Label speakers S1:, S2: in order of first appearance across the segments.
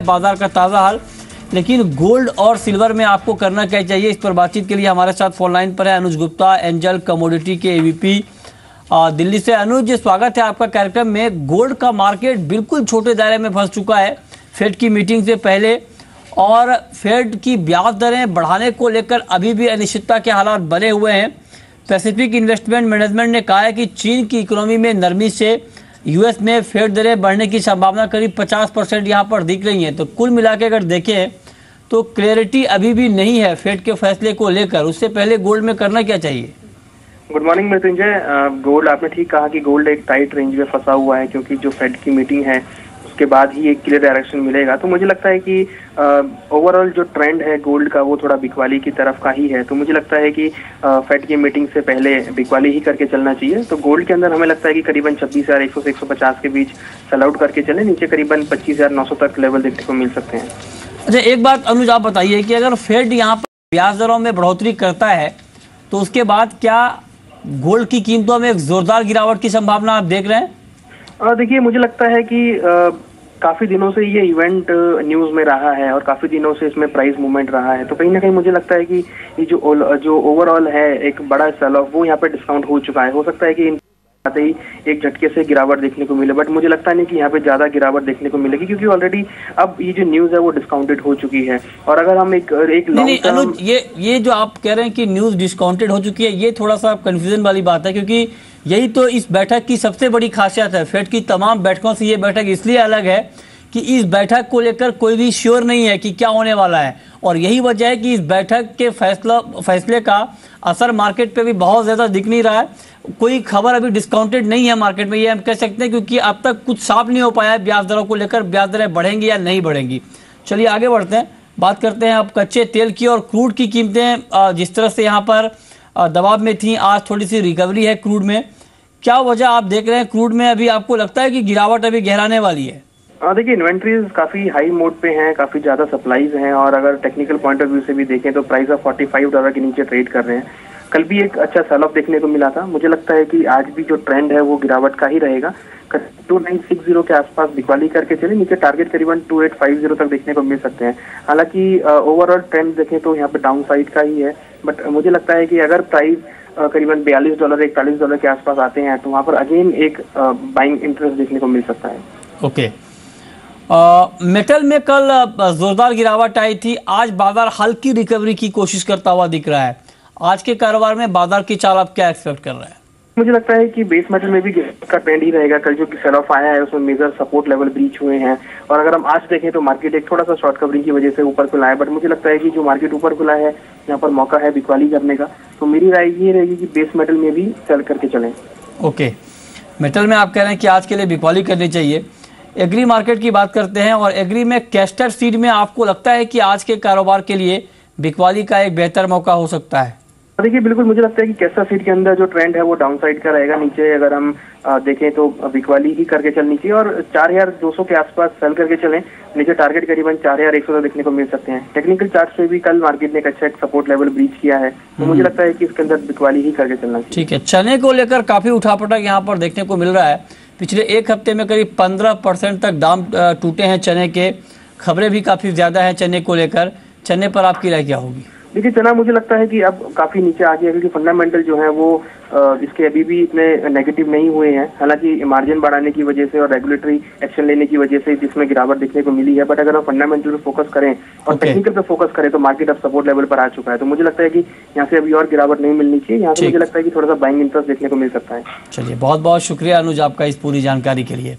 S1: बाजार का ताज़ा हाल। लेकिन गोल्ड और सिल्वर में आपको करना क्या चाहिए, इस पर बातचीत के लिए हमारे साथ फोन लाइन पर है अनुज गुप्ता, एंजल कमोडिटी के एवीपी दिल्ली से। अनुज, स्वागत है आपका कार्यक्रम में। गोल्ड का मार्केट बिल्कुल छोटे दायरे में फंस चुका है फेड की मीटिंग से पहले, और फेड की ब्याज दरें बढ़ाने को लेकर अभी भी अनिश्चितता के हालात बने हुए हैं। पैसिफिक इन्वेस्टमेंट मैनेजमेंट ने कहा है कि चीन की इकोनॉमी में नरमी से यूएस में फेड दरें बढ़ने की संभावना करीब 50% यहाँ पर दिख रही है। तो कुल मिला के अगर देखें तो क्लैरिटी अभी भी नहीं है फेड के फैसले को लेकर। उससे पहले गोल्ड में करना क्या चाहिए?
S2: Good morning Mrityunjay. गोल्ड, आपने ठीक कहा कि गोल्ड एक टाइट रेंज में फंसा हुआ है, क्योंकि जो फेड की मीटिंग है उसके बाद ही एक क्लियर डायरेक्शन मिलेगा। तो मुझे लगता है कि ओवरऑल जो ट्रेंड है गोल्ड का वो थोड़ा बिकवाली की तरफ का ही है। तो मुझे लगता है कि फेड की मीटिंग से पहले बिकवाली ही करके चलना चाहिए। तो गोल्ड के अंदर हमें लगता है कि करीबन 26,100 से 150 के बीच सेल आउट करके चले, नीचे करीबन 25,900 तक लेवल देखने को मिल सकते हैं।
S1: अच्छा, एक बात अनुज आप बताइए कि अगर फेड यहाँ पर ब्याज दरों में बढ़ोतरी करता है तो उसके बाद क्या गोल्ड की कीमतों में एक जोरदार गिरावट की संभावना आप देख रहे हैं?
S2: देखिए, मुझे लगता है कि काफी दिनों से ये इवेंट न्यूज में रहा है और काफी दिनों से इसमें प्राइस मूवमेंट रहा है। तो कहीं ना कहीं मुझे लगता है कि ये जो ओवरऑल है एक बड़ा सेल ऑफ वो यहाँ पे डिस्काउंट हो चुका है। हो सकता है कि आते ही एक झटके से गिरावट देखने को मिले, बट मुझे लगता नहीं कि यहाँ पे ज्यादा गिरावट देखने को मिलेगी, क्योंकि ऑलरेडी अब ये जो न्यूज है वो डिस्काउंटेड हो चुकी है। और अगर हम एक
S1: नहीं अनुज, ये जो आप कह रहे हैं कि न्यूज डिस्काउंटेड हो चुकी है, ये थोड़ा सा कंफ्यूजन वाली बात है, क्योंकि यही तो इस बैठक की सबसे बड़ी खासियत है। फेड की तमाम बैठकों से ये बैठक इसलिए अलग है कि इस बैठक को लेकर कोई भी श्योर नहीं है कि क्या होने वाला है, और यही वजह है कि इस बैठक के फैसले का असर मार्केट पे भी बहुत ज्यादा दिख नहीं रहा है। कोई खबर अभी डिस्काउंटेड नहीं है मार्केट में, ये हम कह सकते हैं, क्योंकि अब तक कुछ साफ नहीं हो पाया है ब्याज दरों को लेकर, ब्याज दरें बढ़ेंगी या नहीं बढ़ेंगी। चलिए आगे बढ़ते हैं, बात करते हैं अब कच्चे तेल की और क्रूड की कीमतें जिस तरह से यहाँ पर दबाव में थी, आज थोड़ी सी रिकवरी है क्रूड में। क्या वजह आप देख रहे हैं क्रूड में? अभी आपको लगता है कि गिरावट अभी गहराने वाली है?
S2: देखिए, इन्वेंट्रीज काफी हाई मोड पे हैं, काफी ज्यादा सप्लाईज हैं, और अगर टेक्निकल पॉइंट ऑफ व्यू से भी देखें तो प्राइस ऑफ $45 के नीचे ट्रेड कर रहे हैं। कल भी एक अच्छा सेल ऑफ देखने को मिला था। मुझे लगता है कि आज भी जो ट्रेंड है वो गिरावट का ही रहेगा। 2960 के आसपास बिकवाली करके चले, नीचे टारगेट करीबन 2850 तक देखने को मिल सकते हैं। हालांकि ओवरऑल ट्रेंड देखें तो यहाँ पे डाउन साइड का ही है, बट मुझे लगता है कि अगर प्राइस करीबन $42 $41 के आसपास आते हैं तो वहाँ पर अगेन एक बाइंग इंटरेस्ट देखने को मिल सकता है।
S1: ओके। मेटल में कल जोरदार गिरावट आई थी, आज बाजार हल्की रिकवरी की कोशिश करता हुआ दिख रहा है। आज के कारोबार में बाजार की चाल आप क्या एक्सपेक्ट कर रहे हैं?
S2: मुझे लगता है कि बेस मेटल में भी का ट्रेंड ही रहेगा। कल जो सेल ऑफ आया है उसमें मेजर सपोर्ट लेवल ब्रीच हुए हैं, और अगर हम आज देखें तो मार्केट एक थोड़ा सा शॉर्ट कवरिंग की वजह से ऊपर खुला है, बट मुझे लगता है कि जो मार्केट ऊपर खुला है यहाँ पर मौका है बिकवाली करने का। तो मेरी राय ये रहेगी कि बेस मेटल में भी सेल करके चलें।
S1: ओके, मेटल में आप कह रहे हैं कि आज के लिए बिकवाली करनी चाहिए। एग्री मार्केट की बात करते हैं, और एग्री में कैस्टर सीड में आपको लगता है कि आज के कारोबार के लिए बिकवाली का एक बेहतर मौका हो सकता है?
S2: देखिए, बिल्कुल मुझे लगता है कि कैस्टर सीड के अंदर जो ट्रेंड है वो डाउन साइड का रहेगा। नीचे अगर हम देखें तो बिकवाली ही करके चलनी चाहिए, और 4200 के आसपास सेल करके चलें, नीचे टारगेट करीबन 4100 देखने को मिल सकते हैं। टेक्निकल चार्ट से भी कल मार्केट ने एक अच्छा सपोर्ट लेवल ब्रीच किया है, तो मुझे लगता है कि इसके अंदर बिकवाली ही करके चलना चाहिए।
S1: ठीक है, चने को लेकर काफी उठापटक यहाँ पर देखने को मिल रहा है। पिछले एक हफ्ते में करीब 15% तक दाम टूटे हैं चने के, खबरें भी काफी ज्यादा है चने को लेकर। चने पर आपकी राय क्या होगी?
S2: देखिए, चना मुझे लगता है कि अब काफी नीचे आ गया, क्योंकि फंडामेंटल जो है वो इसके अभी भी इतने नेगेटिव नहीं हुए हैं। हालांकि मार्जिन बढ़ाने की वजह से और रेगुलेटरी एक्शन लेने की वजह से जिसमें गिरावट देखने को मिली है, बट अगर हम फंडामेंटल पे फोकस करें और टेक्निकल पे फोकस करें तो मार्केट अब सपोर्ट लेवल पर आ चुका है। तो मुझे लगता है कि यहाँ से अभी और गिरावट नहीं मिलनी चाहिए। यहाँ से मुझे लगता है कि थोड़ा सा बाइंग इंटरेस्ट देखने को मिल सकता है।
S1: चलिए, बहुत बहुत शुक्रिया अनुज आपका इस पूरी जानकारी के लिए।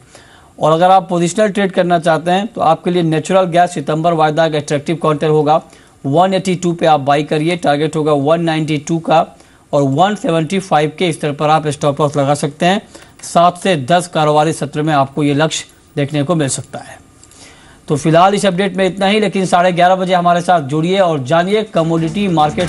S1: और अगर आप पोजिशनल ट्रेड करना चाहते हैं तो आपके लिए नेचुरल गैस सितंबर वायदा का एट्रैक्टिव काउंटर होगा। 182 पे आप बाई करिए, टारगेट होगा 192 का, और 175 के स्तर पर आप स्टॉप लॉस लगा सकते हैं। 7 से 10 कारोबारी सत्र में आपको ये लक्ष्य देखने को मिल सकता है। तो फिलहाल इस अपडेट में इतना ही, लेकिन 11:30 बजे हमारे साथ जुड़िए और जानिए कमोडिटी मार्केट